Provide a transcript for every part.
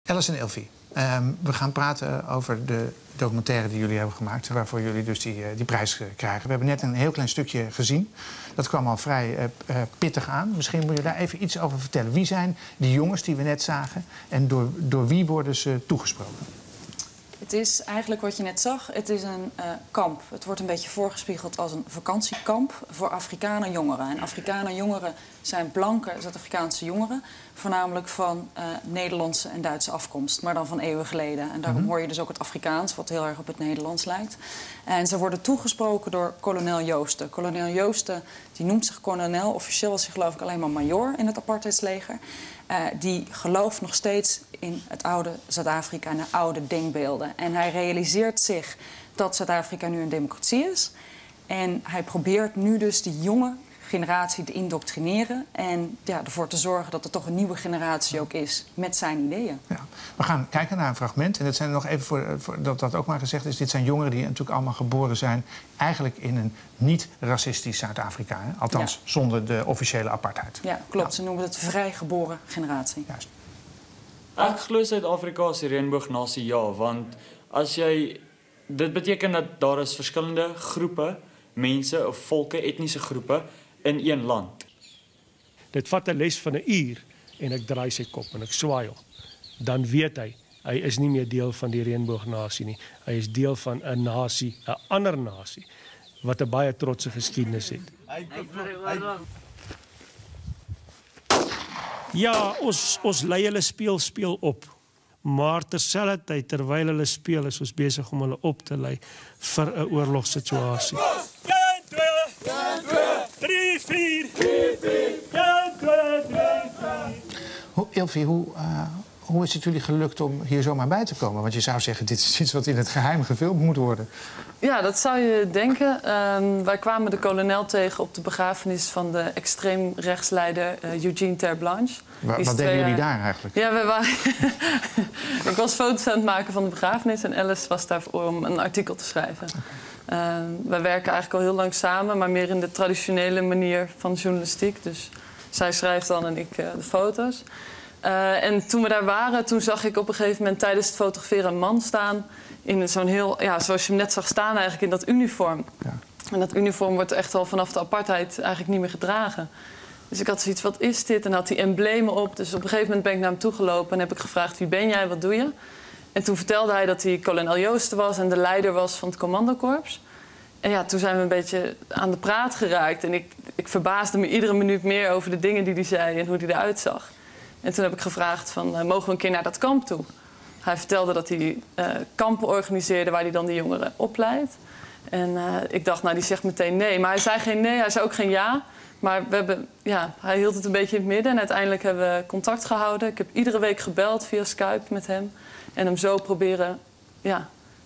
Alice en Elfie, we gaan praten over de documentaire die jullie hebben gemaakt, waarvoor jullie dus die prijs krijgen. We hebben net een heel klein stukje gezien. Dat kwam al vrij pittig aan. Misschien moet je daar even iets over vertellen. Wie zijn die jongens die we net zagen en door wie worden ze toegesproken? Het is eigenlijk wat je net zag, het is een kamp. Het wordt een beetje voorgespiegeld als een vakantiekamp voor Afrikaner jongeren. En Afrikaner jongeren zijn blanke Zuid-Afrikaanse jongeren, voornamelijk van Nederlandse en Duitse afkomst, maar dan van eeuwen geleden. En daarom hoor je dus ook het Afrikaans, wat heel erg op het Nederlands lijkt. En ze worden toegesproken door kolonel Joosten. Kolonel Joosten, die noemt zich kolonel, officieel was hij geloof ik alleen maar majoor in het apartheidsleger. Die gelooft nog steeds in het oude Zuid-Afrika en de oude denkbeelden. En hij realiseert zich dat Zuid-Afrika nu een democratie is. En hij probeert nu dus die jonge generatie te indoctrineren. En ja, ervoor te zorgen dat er toch een nieuwe generatie ook is met zijn ideeën. Ja. We gaan kijken naar een fragment. En dat zijn nog even voor dat ook maar gezegd is. Dit zijn jongeren die natuurlijk allemaal geboren zijn eigenlijk in een niet-racistisch Zuid-Afrika. Althans, zonder de officiële apartheid. Ja, klopt. Ze noemen het vrijgeboren generatie. Juist. Ek glo Suid-Afrika is 'n reënboognasie, ja, want as jy dit beteken dat daar is verskillende groepe mense of volke, etniese groepe in een land. Dit vat 'n les van 'n uur en ek draai sy kop en ek swaai hom. Dan weet hy is nie meer deel van die reënboognasie nie. Hy is deel van 'n nasie, 'n ander nasie wat 'n baie trotse geskiedenis het. Ja, ons lei hulle speel op. Maar terselfdertyd terwyl hulle speel is ons besig om hulle op te lei vir 'n oorlogssituasie. 1 2 3 4 1 2 3 Elfie, hoe is het jullie gelukt om hier zomaar bij te komen? Want je zou zeggen, dit is iets wat in het geheim gefilmd moet worden. Ja, dat zou je denken. Wij kwamen de kolonel tegen op de begrafenis van de extreemrechtsleider Eugene Terre-Blanche. Wat deden jullie daar eigenlijk? Ja, ik was foto's aan het maken van de begrafenis en Alice was daar om een artikel te schrijven. Wij werken eigenlijk al heel lang samen, maar meer in de traditionele manier van journalistiek. Dus zij schrijft dan en ik de foto's. En toen we daar waren, toen zag ik op een gegeven moment tijdens het fotograferen een man staan in zo'n heel, ja, zoals je hem net zag staan eigenlijk in dat uniform. Ja. En dat uniform wordt echt al vanaf de apartheid eigenlijk niet meer gedragen. Dus ik had zoiets, wat is dit? En had hij emblemen op. Dus op een gegeven moment ben ik naar hem toegelopen en heb ik gevraagd, wie ben jij, wat doe je? En toen vertelde hij dat hij kolonel Joosten was en de leider was van het commandokorps. En ja, toen zijn we een beetje aan de praat geraakt. En ik verbaasde me iedere minuut meer over de dingen die hij zei en hoe hij eruit zag. En toen heb ik gevraagd van, mogen we een keer naar dat kamp toe? Hij vertelde dat hij kampen organiseerde waar hij dan die jongeren opleidt. En ik dacht, nou, die zegt meteen nee. Maar hij zei geen nee, hij zei ook geen ja. Maar hij hield het een beetje in het midden. En uiteindelijk hebben we contact gehouden. Ik heb iedere week gebeld via Skype met hem. En hem zo proberen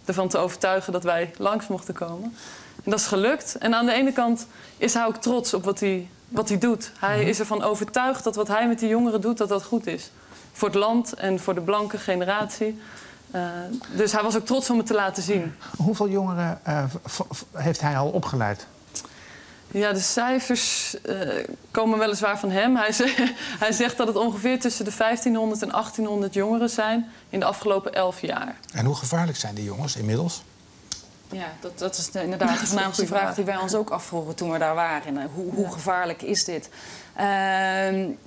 ervan te overtuigen dat wij langs mochten komen. En dat is gelukt. En aan de ene kant is hij ook trots op wat hij doet. Hij is ervan overtuigd dat wat hij met die jongeren doet, dat dat goed is. Voor het land en voor de blanke generatie. Dus hij was ook trots om het te laten zien. Hoeveel jongeren heeft hij al opgeleid? Ja, de cijfers komen weliswaar van hem. Hij zegt dat het ongeveer tussen de 1500 en 1800 jongeren zijn in de afgelopen 11 jaar. En hoe gevaarlijk zijn die jongens inmiddels? Ja, dat is inderdaad de voornaamste vraag die wij ons ook afvroegen toen we daar waren. Hoe gevaarlijk is dit?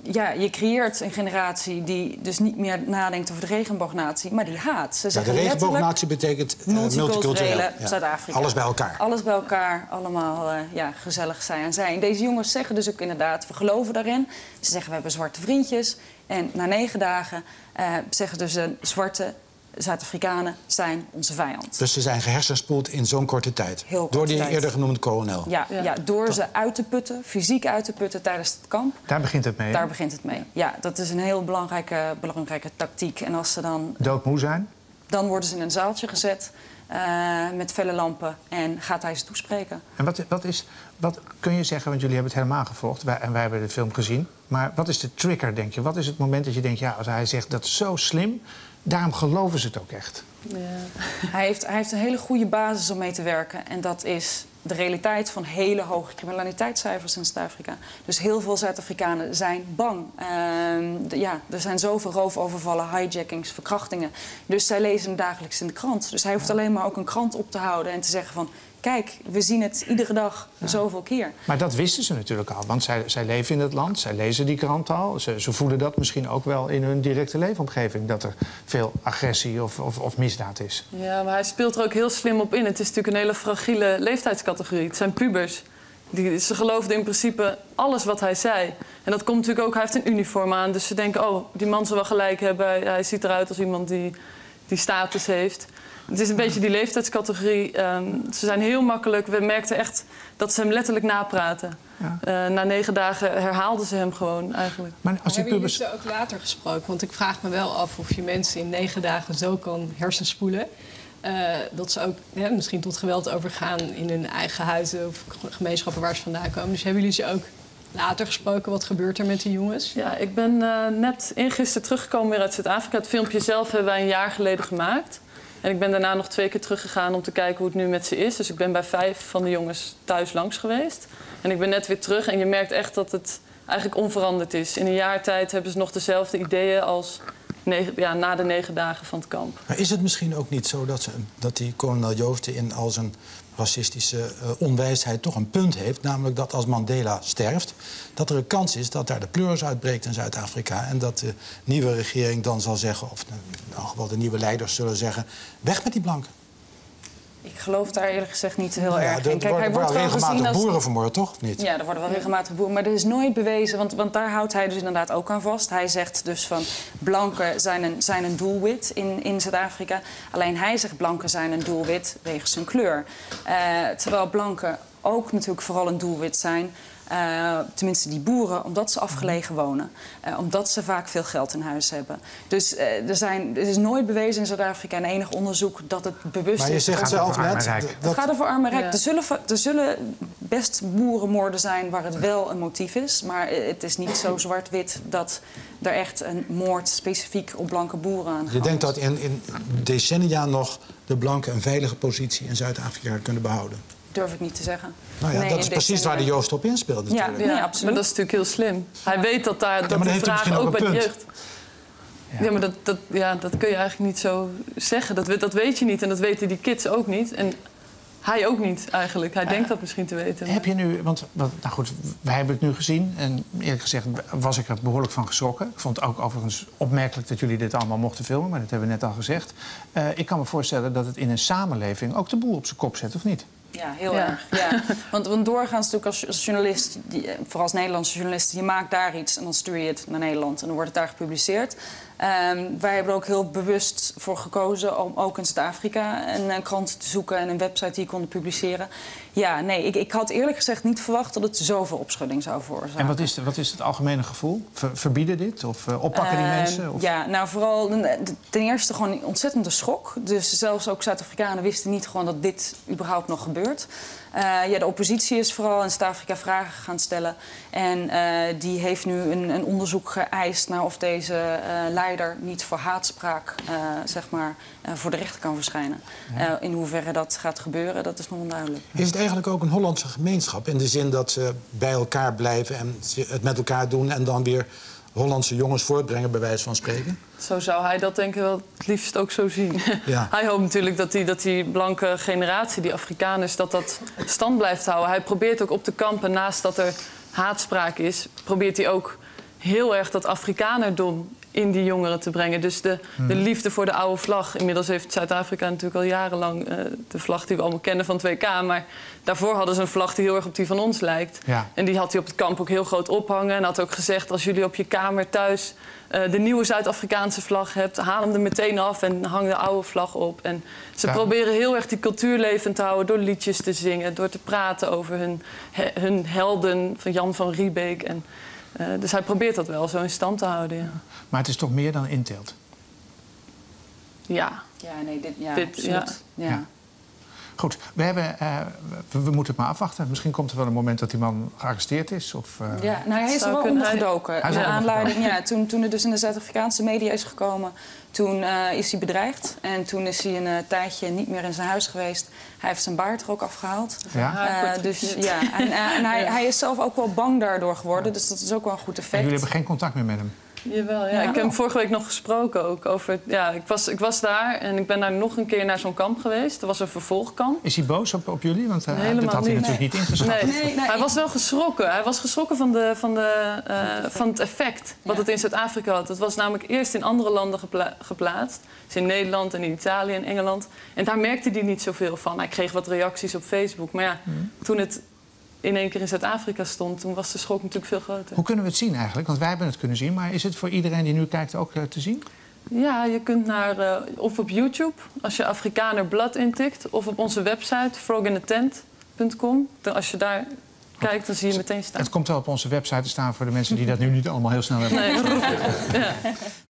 Je creëert een generatie die dus niet meer nadenkt over de regenboognatie, maar die haat. Ze zeggen de regenboognatie betekent multicultureel. Zuid-Afrika. Alles bij elkaar. Alles bij elkaar, allemaal gezellig zijn. Deze jongens zeggen dus ook inderdaad, we geloven daarin. Ze zeggen, we hebben zwarte vriendjes. En na 9 dagen zeggen dus de zwarte Zuid-Afrikanen zijn onze vijand. Dus ze zijn gehersenspoeld in zo'n korte tijd? Door die eerder genoemde kolonel? Ja, door ze uit te putten, fysiek uit te putten tijdens het kamp. Daar begint het mee? Daar begint het mee. Ja, dat is een heel belangrijke tactiek. En als ze dan doodmoe zijn? Dan worden ze in een zaaltje gezet met felle lampen en gaat hij ze toespreken. En wat kun je zeggen, want jullie hebben het helemaal gevolgd en wij hebben de film gezien. Maar wat is de trigger, denk je? Wat is het moment dat je denkt, ja, als hij zegt dat is zo slim, daarom geloven ze het ook echt? Ja. Hij heeft een hele goede basis om mee te werken. En dat is de realiteit van hele hoge criminaliteitscijfers in Zuid-Afrika. Dus heel veel Zuid-Afrikanen zijn bang. Er zijn zoveel roofovervallen, hijackings, verkrachtingen. Dus zij lezen het dagelijks in de krant. Dus hij hoeft alleen maar ook een krant op te houden en te zeggen van... Kijk, we zien het iedere dag zoveel keer. Maar dat wisten ze natuurlijk al, want zij leven in het land, zij lezen die krant al. Ze voelen dat misschien ook wel in hun directe leefomgeving... dat er veel agressie of misdaad is. Ja, maar hij speelt er ook heel slim op in. Het is natuurlijk een hele fragiele leeftijdscategorie. Het zijn pubers. Ze geloofden in principe alles wat hij zei. En dat komt natuurlijk ook, hij heeft een uniform aan. Dus ze denken, oh, die man zal wel gelijk hebben. Hij ziet eruit als iemand die status heeft. Het is een beetje die leeftijdscategorie. Ze zijn heel makkelijk. We merkten echt dat ze hem letterlijk napraten. Ja. Na 9 dagen herhaalden ze hem gewoon eigenlijk. Maar hebben jullie ze ook later gesproken? Want ik vraag me wel af of je mensen in 9 dagen zo kan hersenspoelen. Dat ze ook misschien tot geweld overgaan in hun eigen huizen of gemeenschappen waar ze vandaan komen. Dus hebben jullie ze ook later gesproken? Wat gebeurt er met die jongens? Ja, ik ben net eergisteren teruggekomen weer uit Zuid-Afrika. Het filmpje zelf hebben wij een jaar geleden gemaakt. En ik ben daarna nog 2 keer teruggegaan om te kijken hoe het nu met ze is. Dus ik ben bij 5 van de jongens thuis langs geweest. En ik ben net weer terug en je merkt echt dat het eigenlijk onveranderd is. In een jaar tijd hebben ze nog dezelfde ideeën als na de 9 dagen van het kamp. Maar is het misschien ook niet zo dat die kolonel Joosten in al zijn racistische onwijsheid toch een punt heeft? Namelijk dat als Mandela sterft, dat er een kans is dat daar de pleuris uitbreekt in Zuid-Afrika. En dat de nieuwe regering dan zal zeggen, of in elk geval de nieuwe leiders zullen zeggen, weg met die blanken. Ik geloof daar eerlijk gezegd niet heel erg in. Kijk, hij wordt wel regelmatig boeren vermoord, toch? Of niet? Ja, er worden wel regelmatig boeren. Maar er is nooit bewezen, want daar houdt hij dus inderdaad ook aan vast. Hij zegt dus van blanken zijn een doelwit in Zuid-Afrika. Alleen hij zegt blanken zijn een doelwit wegens hun kleur. Terwijl blanken ook natuurlijk vooral een doelwit zijn. Tenminste die boeren, omdat ze afgelegen wonen. Omdat ze vaak veel geld in huis hebben. Dus er is nooit bewezen in Zuid-Afrika in enig onderzoek dat het bewust is. Maar je zegt zelf net... Het gaat over arm en rijk. Er zullen best boerenmoorden zijn waar het wel een motief is. Maar het is niet zo zwart-wit dat er echt een moord specifiek op blanke boeren aan gaat. Je denkt dat in decennia nog de blanken een veilige positie in Zuid-Afrika kunnen behouden? Durf ik niet te zeggen. Nou ja, nee, dat is precies waar de Joost op inspeelt natuurlijk. Ja, absoluut. Maar dat is natuurlijk heel slim. Hij weet dat die vraag ook bij de jeugd... Ja, maar dat kun je eigenlijk niet zo zeggen. Dat weet je niet en dat weten die kids ook niet. En hij ook niet eigenlijk. Hij denkt dat misschien te weten. Heb je nu, nou goed, wij hebben het nu gezien en eerlijk gezegd was ik er behoorlijk van geschrokken. Ik vond het ook overigens opmerkelijk dat jullie dit allemaal mochten filmen, maar dat hebben we net al gezegd. Ik kan me voorstellen dat het in een samenleving ook de boel op zijn kop zet, of niet? Ja, heel erg. Ja. Want doorgaans natuurlijk als journalist, vooral als Nederlandse journalist, je maakt daar iets en dan stuur je het naar Nederland en dan wordt het daar gepubliceerd. Wij hebben er ook heel bewust voor gekozen om ook in Zuid-Afrika een krant te zoeken en een website die je kon publiceren. Ja, nee, ik had eerlijk gezegd niet verwacht dat het zoveel opschudding zou veroorzaken. En wat is het algemene gevoel? Verbieden dit of oppakken die mensen? Of? Ja, nou vooral ten eerste gewoon een ontzettende schok. Dus zelfs ook Zuid-Afrikanen wisten niet gewoon dat dit überhaupt nog gebeurt. De oppositie is vooral in Zuid-Afrika vragen gaan stellen. En die heeft nu een onderzoek geëist naar of deze leider niet voor haatspraak voor de rechter kan verschijnen. Ja. In hoeverre dat gaat gebeuren, dat is nog onduidelijk. Is het eigenlijk ook een Hollandse gemeenschap? In de zin dat ze bij elkaar blijven en het met elkaar doen en dan weer Hollandse jongens voortbrengen, bij wijze van spreken? Zo zou hij dat denk ik wel het liefst ook zo zien. Ja. Hij hoopt natuurlijk dat die blanke generatie, die Afrikaners, dat stand blijft houden. Hij probeert ook op de kampen, naast dat er haatspraak is, probeert hij ook heel erg dat Afrikanerdom in die jongeren te brengen. Dus de liefde voor de oude vlag. Inmiddels heeft Zuid-Afrika natuurlijk al jarenlang de vlag die we allemaal kennen van het WK. Maar daarvoor hadden ze een vlag die heel erg op die van ons lijkt. Ja. En die had hij op het kamp ook heel groot ophangen. En had ook gezegd, als jullie op je kamer thuis de nieuwe Zuid-Afrikaanse vlag hebt, haal hem er meteen af en hang de oude vlag op. En ze proberen heel erg die cultuur levend te houden door liedjes te zingen, door te praten over hun helden, van Jan van Riebeeck. En dus hij probeert dat wel zo in stand te houden. Ja. Maar het is toch meer dan inteelt? Ja. Ja, nee, absoluut. Ja. Goed, we moeten het maar afwachten. Misschien komt er wel een moment dat die man gearresteerd is. Of, Ja, nou, hij is er wel ondergedoken. Hij is De er aanleiding, ja, toen het dus in de Zuid-Afrikaanse media is gekomen... toen is hij bedreigd. En toen is hij een tijdje niet meer in zijn huis geweest. Hij heeft zijn baard er ook afgehaald. Ja? Dus ja, en hij is zelf ook wel bang daardoor geworden. Dus dat is ook wel een goed effect. En jullie hebben geen contact meer met hem? Jawel, ja. Ik heb hem vorige week nog gesproken ook over... Ja, ik was daar en ik ben daar nog een keer naar zo'n kamp geweest. Er was een vervolgkamp. Is hij boos op jullie? Want dat had Helemaal hij niet. natuurlijk niet ingeschat. Nee, hij was wel geschrokken. Hij was geschrokken van het effect wat het in Zuid-Afrika had. Het was namelijk eerst in andere landen geplaatst. Dus in Nederland en in Italië en Engeland. En daar merkte hij niet zoveel van. Hij kreeg wat reacties op Facebook. Maar ja, toen het in één keer in Zuid-Afrika stond, toen was de schok natuurlijk veel groter. Hoe kunnen we het zien eigenlijk? Want wij hebben het kunnen zien, maar is het voor iedereen die nu kijkt ook te zien? Ja, je kunt of op YouTube, als je Afrikaner Blood intikt, of op onze website froginthetent.com. Als je daar kijkt, dan zie je meteen staan. Het komt wel op onze website te staan voor de mensen die dat nu niet allemaal heel snel hebben. Nee. Ja.